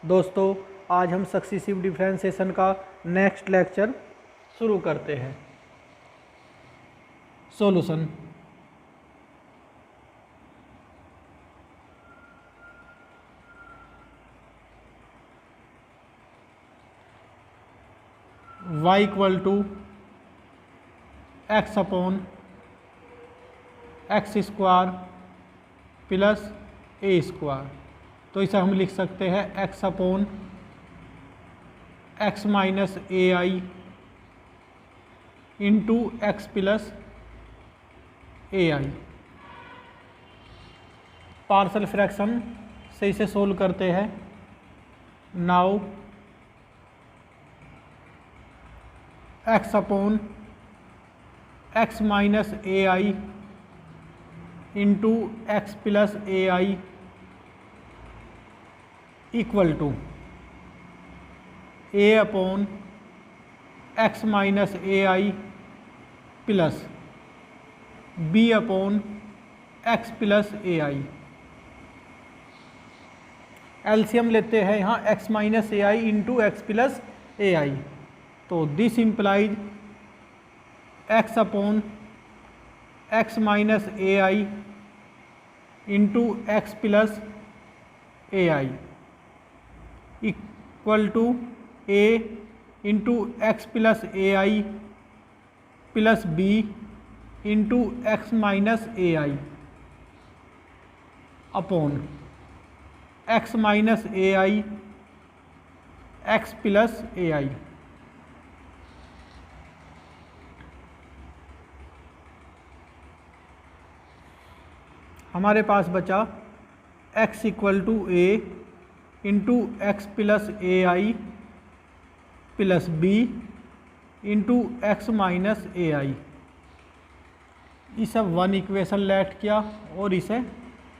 दोस्तों, आज हम सक्सेसिव डिफरेंशिएशन का नेक्स्ट लेक्चर शुरू करते हैं। Solution. y equal to x upon x square plus a square. तो इसे हम लिख सकते हैं x upon x minus a i into x plus a i. Partial fraction से इसे सोल्व करते हैं। Now x upon x minus a i into x plus a i equal to a upon x minus a i plus b upon x plus a i. LCM लेते हैं यहाँ x minus a i into x plus a i. तो this implies x upon x minus a i into x plus a i equal to a into x plus a i plus b into x minus a i upon x minus a i x plus a i. हमारे पास बचा x equal to a into x plus a i plus b into x minus a आई। इसे 1 equation let किया और इसे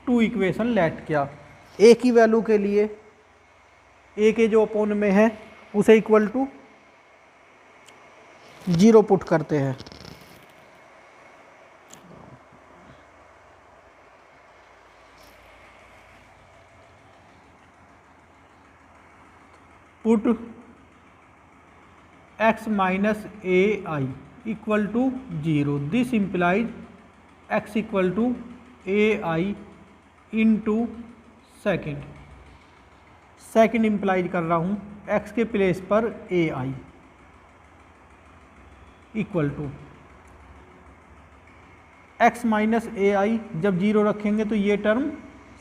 2 equation let किया। ए की value के लिए ए के जो अपोन में है उसे इक्वल टू 0 पुट करते हैं। Put x minus a i equal to 0। This implies x equal to a i into second implies कर रहा हूँ x के प्लेस पर a i equal to x minus a i. जब 0 रखेंगे तो ये टर्म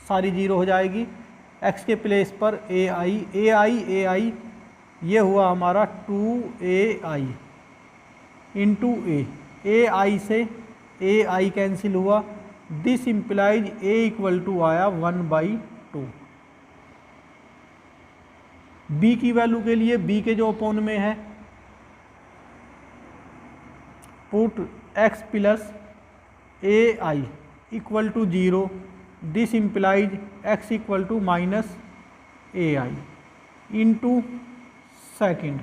सारी 0 हो जाएगी। x के प्लेस पर ए आई ये हुआ हमारा 2ai इंटू ए आई से ए आई कैंसिल हुआ। This implies a equal to आया 1/2। बी की वैल्यू के लिए बी के जो अपोन में है put x plus a i equal to 0। This implies x equal to minus a i into second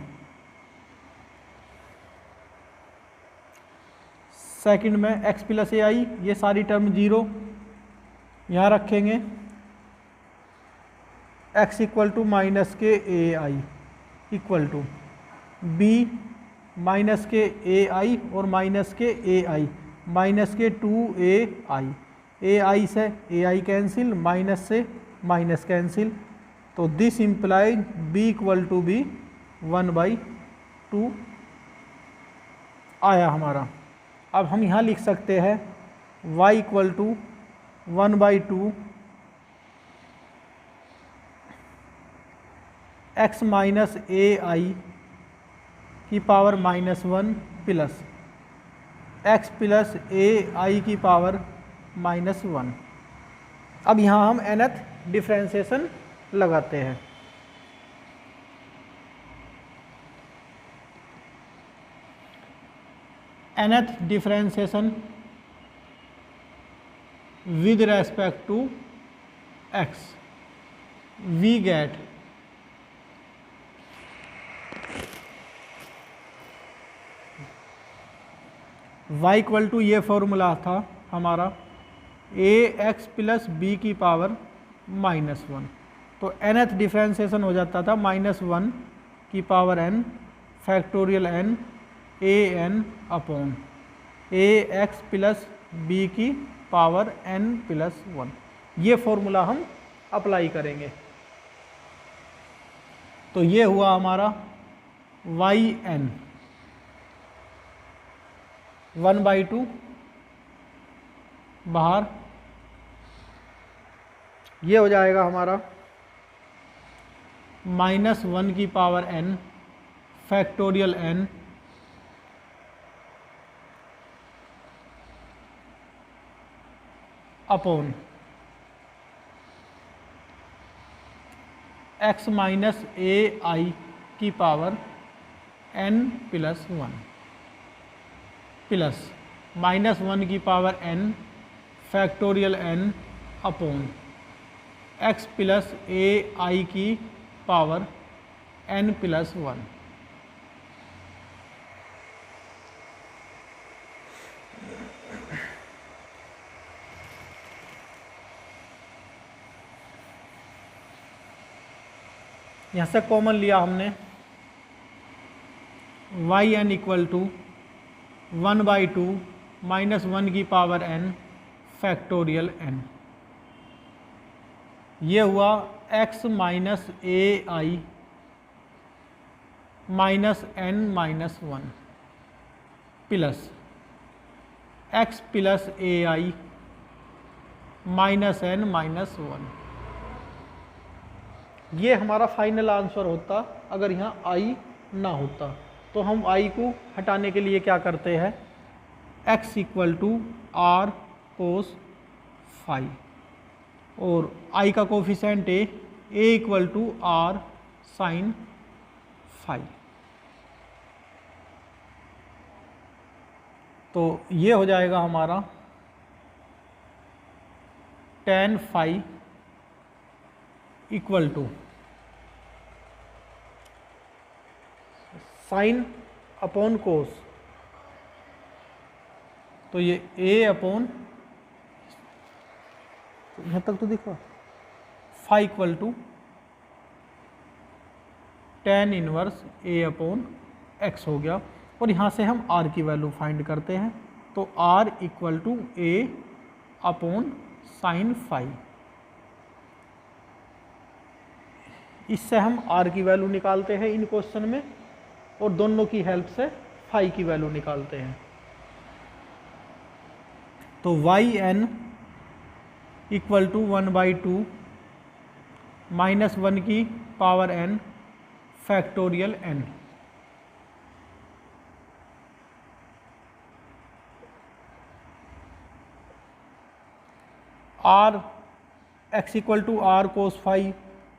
में x प्लस ए आई, ये सारी टर्म 0 यहाँ रखेंगे। x इक्वल टू माइनस के ए i equal to b minus के ए आई और minus के ए i minus k 2ai। A i से ए आई कैंसिल, माइनस से माइनस कैंसिल। तो this implies b equal to b 1/2 आया हमारा। अब हम यहाँ लिख सकते हैं y equal to 1/2 x minus a i की power -1 plus x plus a i की पावर -1। अब यहाँ हम nth डिफरेंशिएशन लगाते हैं। nth differentiation with respect to x, we get y equal to ये फॉर्मूला था हमारा a x प्लस बी की पावर -1। तो nth डिफ्रेंसिएशन हो जाता था -1 की power n factorial n a n upon a x plus b की पावर n प्लस 1। ये फॉर्मूला हम अप्लाई करेंगे। तो ये हुआ हमारा yn 1/2 बाहर, ये हो जाएगा हमारा -1 की power n factorial n upon x minus a i की पावर n प्लस 1 प्लस -1 की power n factorial n upon x plus a i की पावर n प्लस 1। यहाँ से कॉमन लिया हमने yn इक्वल टू 1/2 -1 की पावर n फैक्टोरियल n। ये हुआ x minus a i minus n minus 1 plus x plus a i minus n minus 1। ये हमारा फाइनल आंसर होता अगर यहाँ i ना होता। तो हम i को हटाने के लिए क्या करते हैं, x equal to r cos phi और i का coefficient a equal to r sine phi. तो ये हो जाएगा हमारा tan phi equal to sine upon cos. तो ये a अपॉन, यहाँ तक तो दिखा, phi equal to tan inverse a upon x हो गया। और यहाँ से हम r की वैल्यू फाइंड करते हैं। तो r equal to a upon sine phi. इससे हम r की वैल्यू निकालते हैं इन क्वेश्चन में और दोनों की हेल्प से फाई की वैल्यू निकालते हैं। तो yn इक्वल टू 1/2 -1 की power n factorial n। r x equal to r cos phi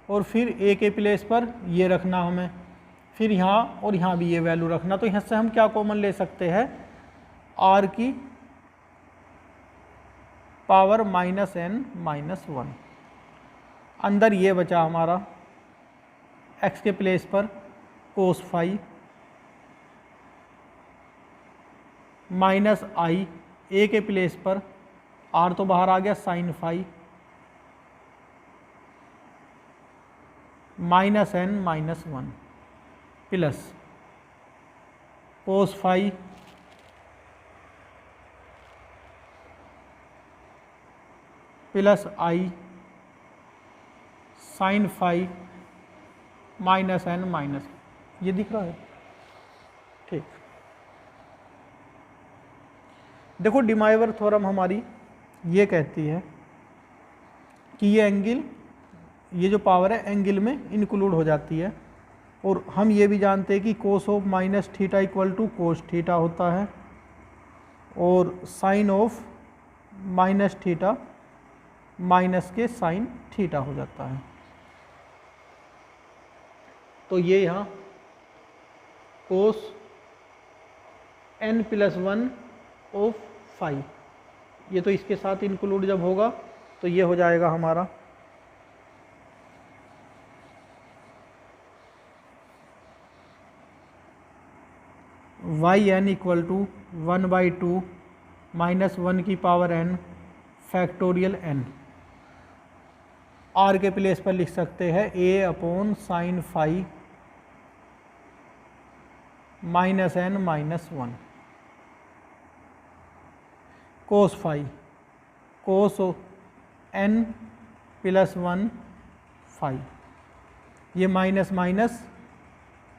और फिर a के प्लेस पर ये रखना हमें, फिर यहाँ और यहाँ भी ये वैल्यू रखना। तो यहाँ से हम क्या कॉमन ले सकते हैं, r की पावर -n माइनस 1। अंदर ये बचा हमारा x के प्लेस पर cos phi minus i, a के प्लेस पर r तो बाहर आ गया sine phi -n minus 1 plus cos phi plus i sine phi -n minus, ये दिख रहा है ठीक। देखो डिमाइवर थ्योरम हमारी ये कहती है कि ये एंगल, ये जो पावर है एंगल में इंक्लूड हो जाती है। और हम ये भी जानते हैं कि cos of minus theta equal to cos theta होता है और sine of minus theta minus के साइन थीटा हो जाता है। तो ये यहाँ cos n plus 1 of phi, ये तो इसके साथ इंक्लूड जब होगा तो ये हो जाएगा हमारा yn इक्वल टू 1/2 -1 की power n factorial n। R के प्लेस पर लिख सकते हैं a upon sine phi minus n minus 1, cos phi cos n plus 1 phi, ये माइनस माइनस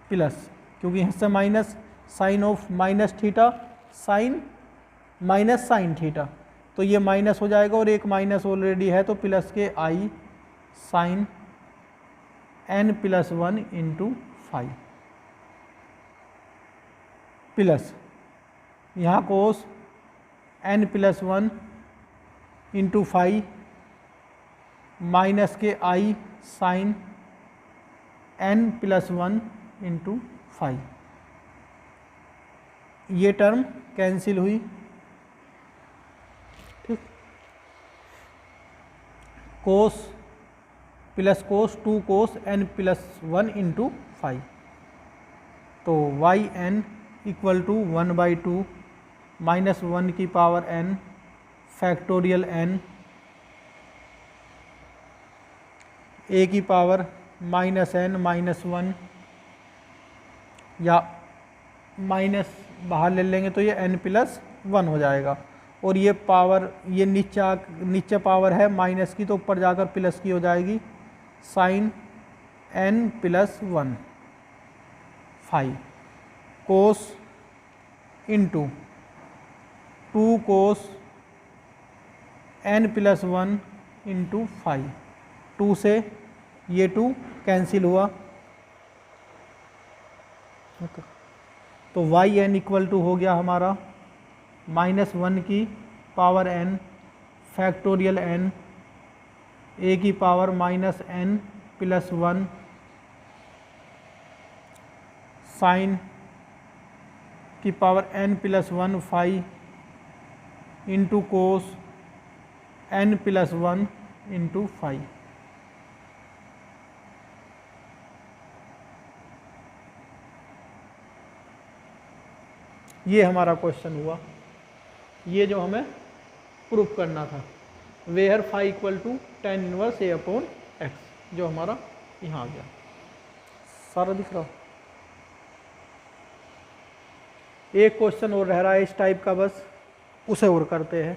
प्लस, क्योंकि यहाँ से minus sine of minus theta sine minus sine theta, तो ये माइनस हो जाएगा और एक माइनस ऑलरेडी है, तो plus k i sine n plus 1 into five plus यहाँ cos n plus 1 into five minus k i sine n plus 1 into five, ये टर्म कैंसिल हुई। ठीक, cos plus cos 2 cos n plus 1 into five, तो y n equal to 1/2 minus 1 की power n factorial n a की power minus n minus 1, या minus बाहर ले लेंगे तो ये n प्लस 1 हो जाएगा, और ये पावर ये नीचे पावर है माइनस की, तो ऊपर जाकर प्लस की हो जाएगी, साइन n प्लस 1 फाइव कोस इंटू 2 कोस n प्लस 1 इंटू फाइव, 2 से ये 2 कैंसिल हुआ, तो वाई एन इक्वल टू हो गया हमारा माइनस 1 की power n factorial n a की power minus n plus 1 sine की power n plus 1 five into cos n plus 1 into five. ये हमारा क्वेश्चन हुआ, ये जो हमें प्रूफ करना था, where phi equal to tan inverse a upon x, जो हमारा यहाँ आ गया। सारा दिख रहा, एक क्वेश्चन और रह रहा है इस टाइप का, बस उसे और करते हैं।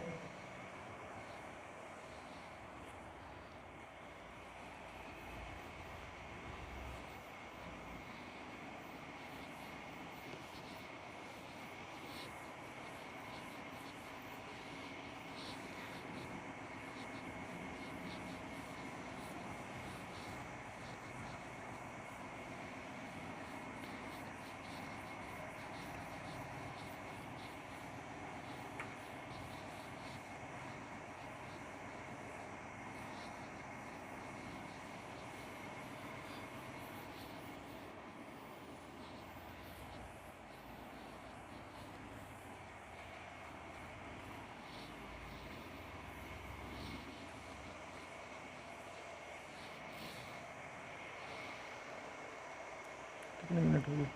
कितने मिनट हो गए?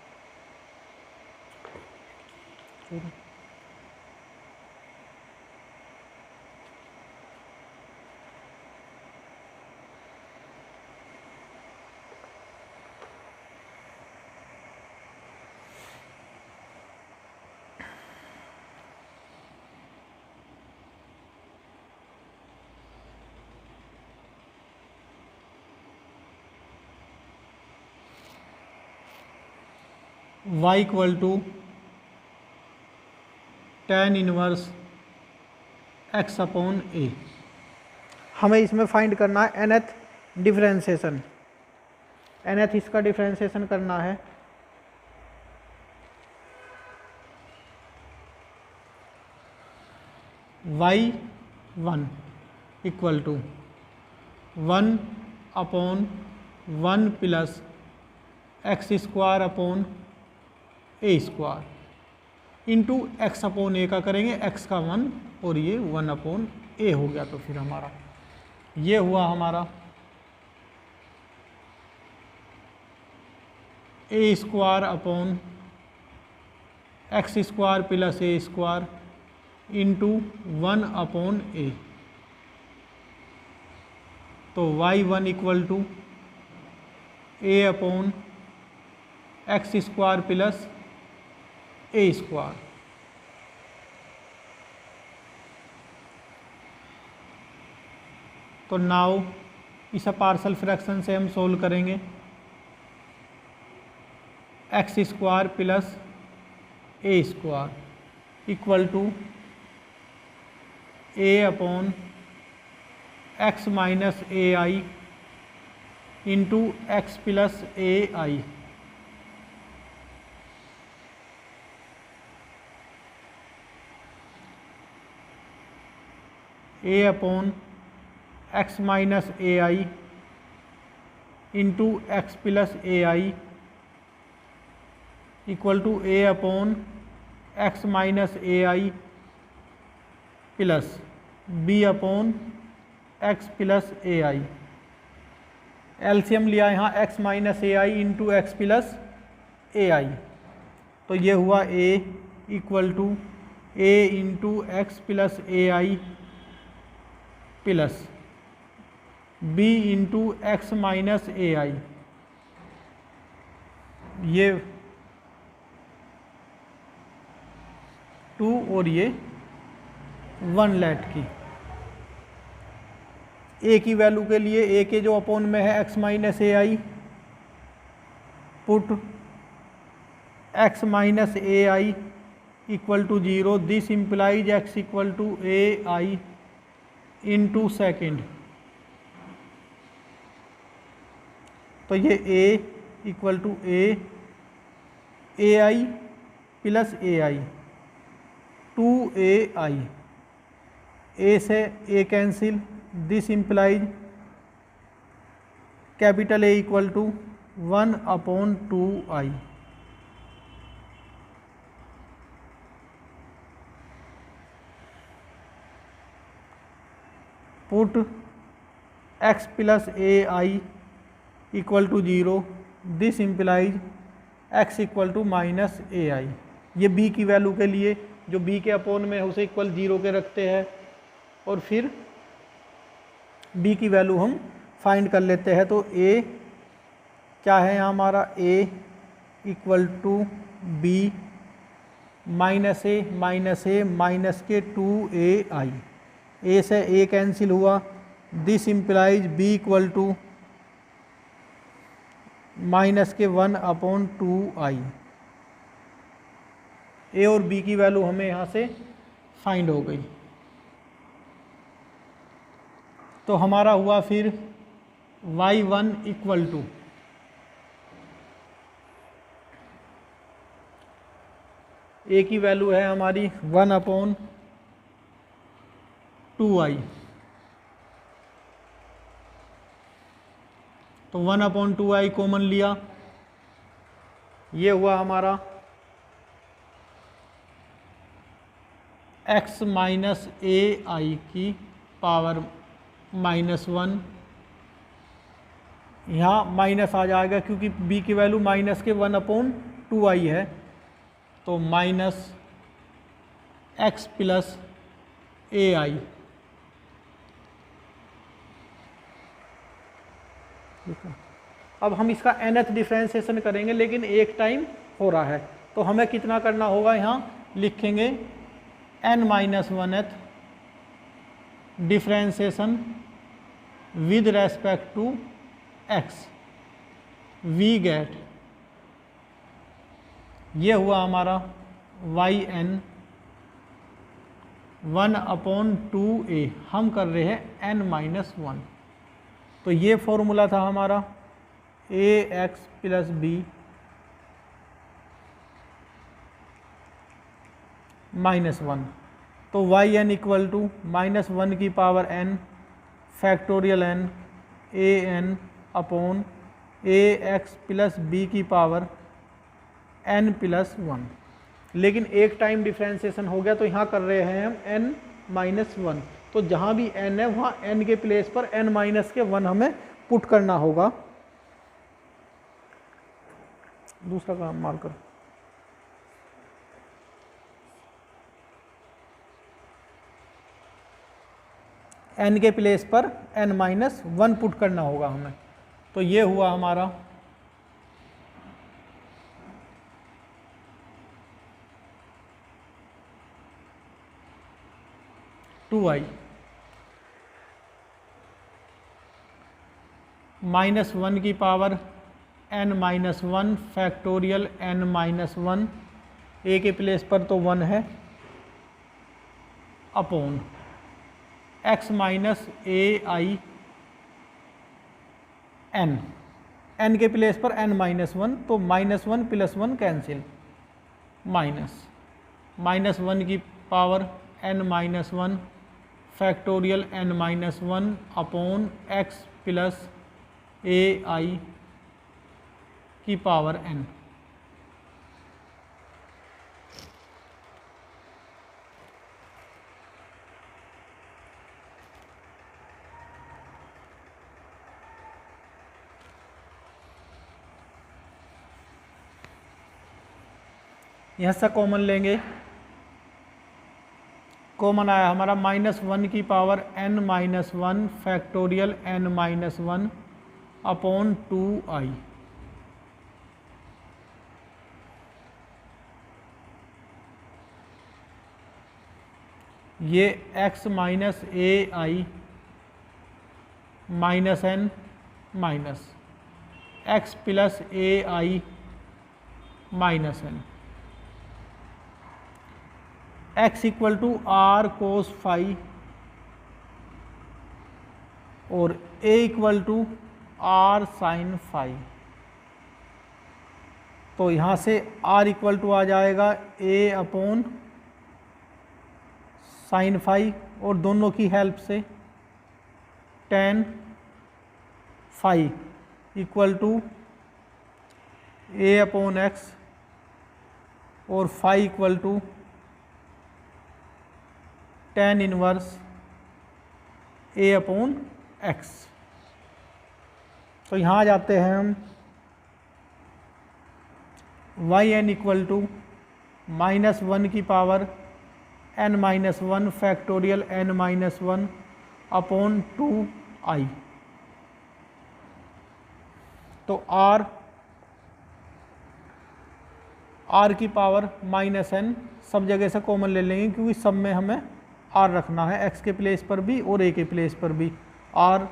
y equal to tan inverse x upon a। हमें इसमें फाइंड करना है nth डिफरेंशिएशन, nth इसका डिफरेंशिएशन करना है। y1 equal to 1 upon 1 plus x square upon a square into x upon a का करेंगे, एक्स का 1 और ये 1 अपॉन ए हो गया। तो फिर हमारा ये हुआ हमारा a square upon x square plus a square into 1 upon a. तो y1 equal to a upon x square plus a square. तो नाउ इस पार्शल फ्रैक्शन से हम सोल्व करेंगे। X square plus a square equal to a upon x minus a i into x plus a i. A upon x minus a i into x plus a i equal to a upon x minus a i plus b upon x plus a i. LCM लिया यहाँ x minus a i into x plus a i. तो ये हुआ a equal to a into x plus a i plus b into x minus a i. ये 2 और ये 1 late की। ए की वैल्यू के लिए ए के जो अपोन में है x minus a i, put x minus a i equal to 0। This implies x equal to a i into second. तो ये a equal to a i plus a i 2ai। A से a cancel, this implies capital A equal to 1/2i। Put x plus a i equal to 0। This implies x equal to minus a i. ये b की value के लिए जो B के upon में है उसे इक्वल 0 के रखते हैं और फिर बी की वैल्यू हम फाइंड कर लेते हैं। तो ए क्या है यहाँ हमारा, a equal to b minus a minus k 2ai। A से ए कैंसिल हुआ, this implies b equal to minus k 1/2i। ए और बी की वैल्यू हमें यहाँ से फाइंड हो गई। तो हमारा हुआ फिर y1 इक्वल टू ए की वैल्यू है हमारी 1/2i। तो 1/2i कॉमन लिया, ये हुआ हमारा x माइनस ए आई की पावर -1। यहाँ माइनस आ जाएगा क्योंकि b की वैल्यू माइनस के 1/2i है। तो माइनस एक्स प्लस ए आई। अब हम इसका nth डिफ्रेंशिएशन करेंगे, लेकिन एक टाइम हो रहा है। तो हमें कितना करना होगा, यहाँ लिखेंगे n-1th differentiation with respect to x। We get, ये हुआ हमारा yn 1/2a। हम कर रहे हैं n-1। तो ये फॉर्मूला था हमारा ax प्लस b -1। तो yn इक्वल टू -1 की power n factorial n an upon ax plus b की पावर n प्लस 1। लेकिन एक टाइम डिफ्रेंशिएशन हो गया तो यहाँ कर रहे हैं हम n-1। तो जहाँ भी n है वहाँ n के प्लेस पर n-1 हमें पुट करना होगा। दूसरा काम मार कर, n के प्लेस पर n-1 पुट करना होगा हमें। तो ये हुआ हमारा -2i -1 की power n-1 factorial n-1, a के प्लेस पर तो 1 है, upon x minus ai n के प्लेस पर n-1, तो -1 + 1 कैंसिल, -1 की power n-1 factorial n-1 upon x plus ai की पावर n। यहाँ से कॉमन लेंगे, कॉमन आया हमारा -1 की power n-1 factorial n-1 upon 2i। ये x minus ai minus n minus x plus ai minus n, x equal to r cos phi और a equal to r sine phi. तो यहाँ से r equal to आ जाएगा a upon sine phi और दोनों की help से tan phi equal to a upon x और phi equal to tan inverse a upon x। तो यहाँ आ जाते हैं हम yn इक्वल टू -1 की power n-1 factorial n-1 upon 2i। तो r की पावर -n सब जगह से कॉमन ले लेंगे क्योंकि सब में हमें r रखना है, x के प्लेस पर भी और a के प्लेस पर भी, r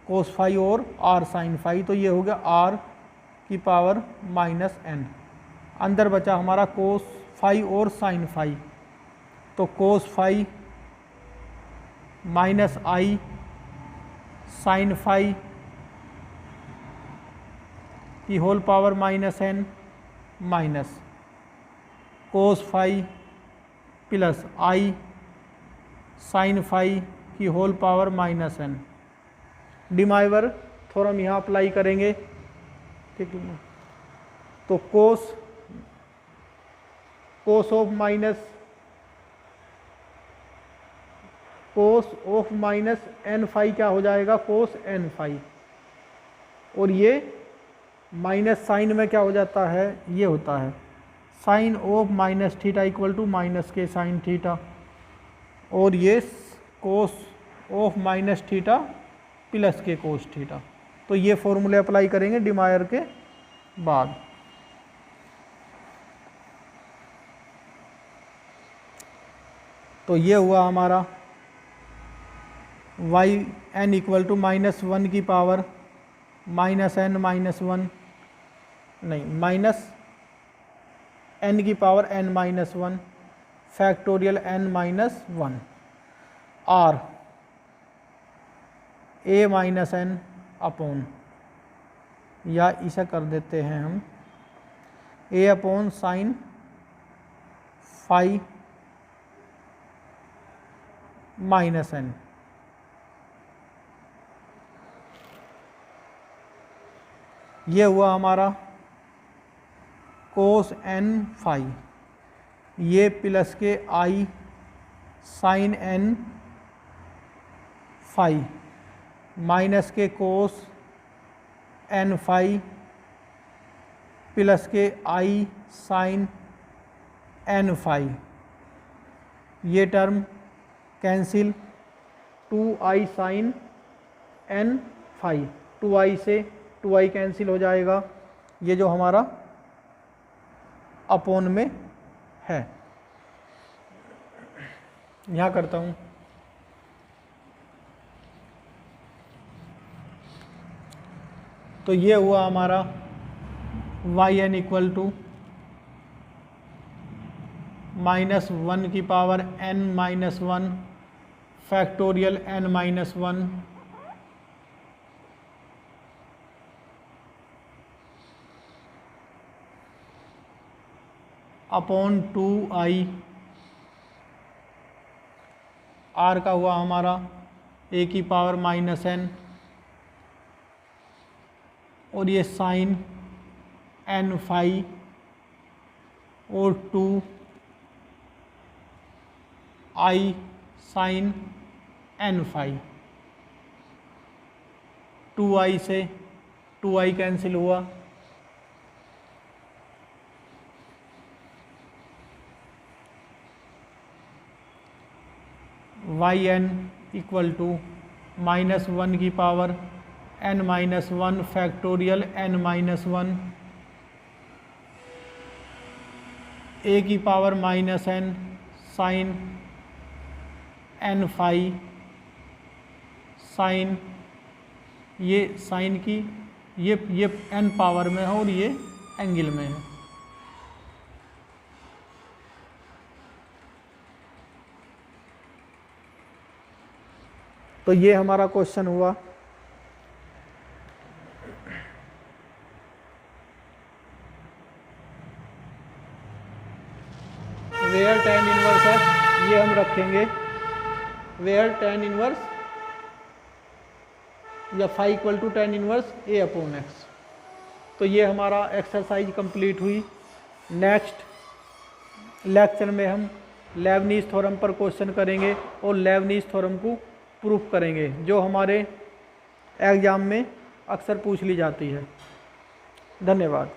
कोस फाई और r साइन फाई। तो ये हो गया r की पावर -n। अंदर बचा हमारा कोस फाई और साइन फाई, तो cos phi minus i sine phi की whole power -n minus cos phi plus i sine phi की whole power -n। De Moivre theorem यहाँ अप्लाई करेंगे, ठीक है। तो cos of minus n phi क्या हो जाएगा, कोस n फाई, और ये माइनस साइन में क्या हो जाता है, ये होता है sine of minus theta equal to minus के साइन थीटा, और ये cos of minus theta plus के कोस थीटा। तो ये फॉर्मूले अप्लाई करेंगे डिमायर के बाद। तो ये हुआ हमारा yn इक्वल टू -1 की पावर -n -1 नहीं -n की power n-1 factorial n-1 r a -n upon, या इसे कर देते हैं हम a upon sine phi -n। ये हुआ हमारा कोस n फाई, ये प्लस के i sine n phi minus के कोस n फाई प्लस के i साइन n फाई, ये term cancel, 2i sine n phi, 2i से 2i कैंसिल हो जाएगा, ये जो हमारा अपोन में है। यहाँ करता हूँ, तो ये हुआ हमारा yn इक्वल टू -1 की power n-1 factorial n-1 upon 2i, r का हुआ हमारा a की पावर -n और ये साइन n फाई और 2i sine n phi, 2i से 2i कैंसिल हुआ, yn इक्वल टू -1 की power n-1 factorial n-1 a की power -n sine n phi, sine ये साइन की ये n पावर में है और ये एंगल में है। तो ये हमारा क्वेश्चन हुआ। वेयर tan इनवर्स x, ये हम रखेंगे वेयर tan इनवर्स या phi equal to tan inverse a upon x। तो ये हमारा एक्सरसाइज कंप्लीट हुई। नेक्स्ट लेक्चर में हम लेबनीज़ थ्योरम पर क्वेश्चन करेंगे और लेबनीज़ थ्योरम को प्रूफ करेंगे, जो हमारे एग्ज़ाम में अक्सर पूछ ली जाती है। धन्यवाद।